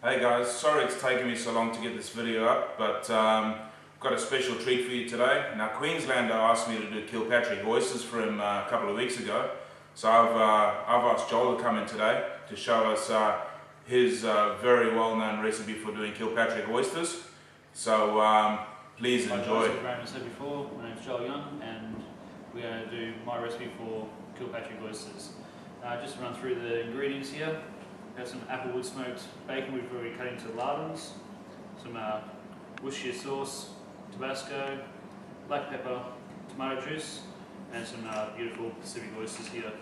Hey guys, sorry it's taken me so long to get this video up, but I've got a special treat for you today. Now Queenslander asked me to do Killpatrick Oysters for him a couple of weeks ago, so I've asked Joel to come in today to show us his very well-known recipe for doing Killpatrick Oysters. So please enjoy. Like Graham said before, my name's Joel Young and we're going to do my recipe for Killpatrick Oysters. Just to run through the ingredients here. Got some applewood smoked bacon we've already cut into lardons, some Worcestershire sauce, Tabasco, black pepper, tomato juice, and some beautiful Pacific oysters here.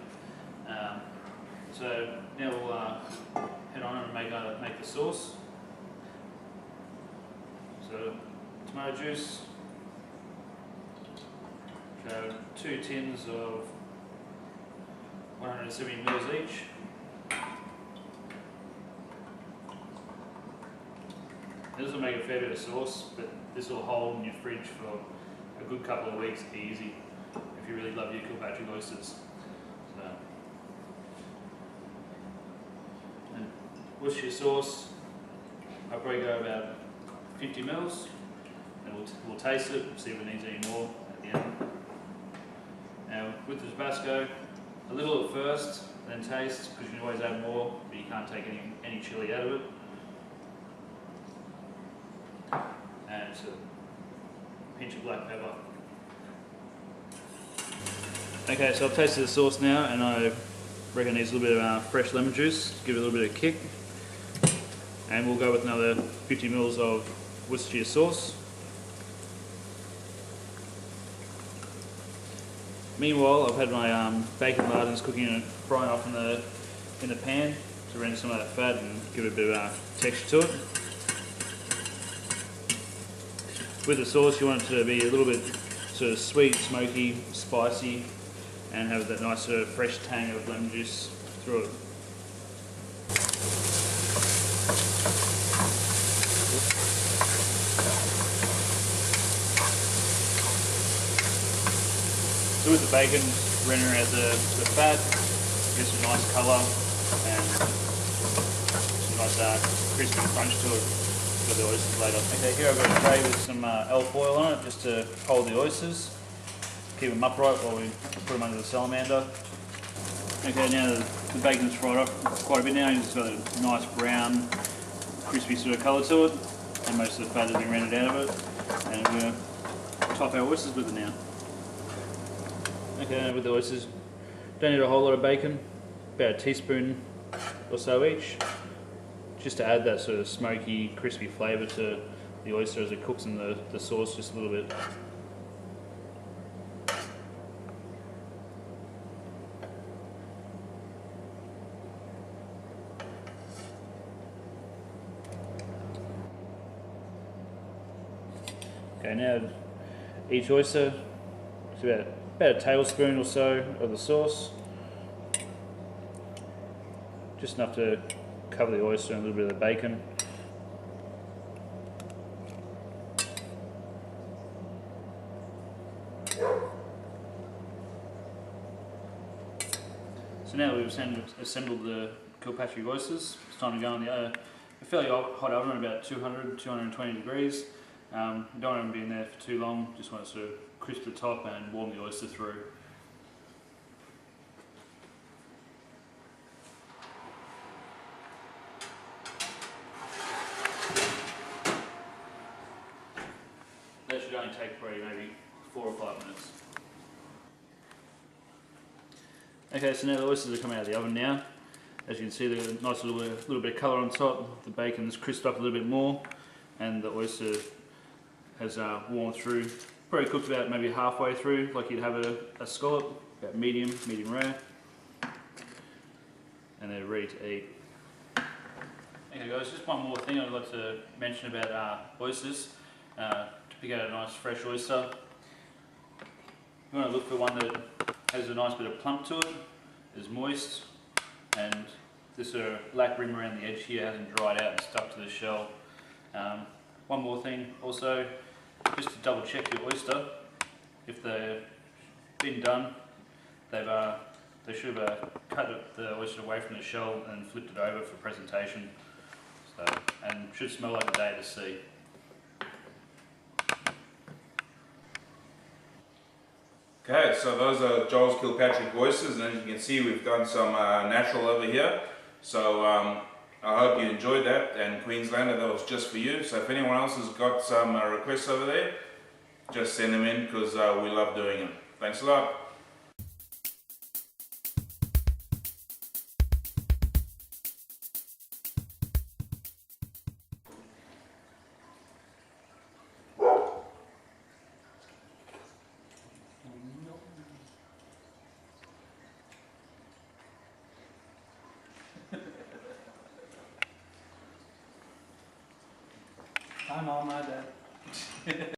So now we'll head on and make the sauce. So tomato juice, so 2 tins of 170 mils each. This will make a fair bit of sauce, but this will hold in your fridge for a good couple of weeks easy if you really love your Killpatrick oysters. So, and Worcestershire sauce, I'll probably go about 50 mils, and we'll taste it, see if it needs any more at the end. Now with the Tabasco, a little at first, then taste, because you can always add more, but you can't take any chili out of it. And a pinch of black pepper. Okay, so I've tasted the sauce now, and I reckon it needs a little bit of fresh lemon juice to give it a little bit of kick. And we'll go with another 50 mils of Worcestershire sauce. Meanwhile, I've had my bacon lardons cooking and frying off in the pan to render some of that fat and give it a bit of texture to it. With the sauce, you want it to be a little bit sort of sweet, smoky, spicy, and have that nice sort of fresh tang of lemon juice through it. So with the bacon, rendering out the fat, gives some nice colour and some nice crispy crunch to it. The oysters later. Okay, here I've got a tray with some elf oil on it just to hold the oysters, keep them upright while we put them under the salamander. Okay, now the bacon's fried up quite a bit now, it's got a nice brown, crispy sort of colour to it, and most of the fat has been rendered out of it. And we're going to top our oysters with it now. Okay, with the oysters, don't need a whole lot of bacon, about a teaspoon or so each. Just to add that sort of smoky, crispy flavour to the oyster as it cooks in the sauce just a little bit. Okay, now each oyster, it's about a tablespoon or so of the sauce. Just enough to cover the oyster and a little bit of the bacon. So now we've assembled the Killpatrick oysters, it's time to go in a fairly hot oven at about 200-220 degrees. You don't want them to be in there for too long, just want to sort of crisp the top and warm the oyster through. That should only take probably maybe 4 or 5 minutes. Okay, so now the oysters are coming out of the oven now. As you can see, they've got a nice little bit of colour on top. The bacon has crisped up a little bit more, and the oyster has warmed through. Probably cooked about maybe halfway through, like you'd have a scallop, about medium rare. And they're ready to eat. Okay guys, just one more thing I'd like to mention about oysters. To pick out a nice fresh oyster, you want to look for one that has a nice bit of plump to it, is moist, and this sort of black rim around the edge here hasn't dried out and stuck to the shell. One more thing also, just to double check your oyster, if they've been done, they should have cut the oyster away from the shell and flipped it over for presentation. So and should smell like a day at the sea. Okay, so those are Joel's Killpatrick oysters, and as you can see we've done some natural over here. So I hope you enjoyed that, and Queenslander, that was just for you. So if anyone else has got some requests over there, just send them in, because we love doing them. Thanks a lot. I'm all my dad.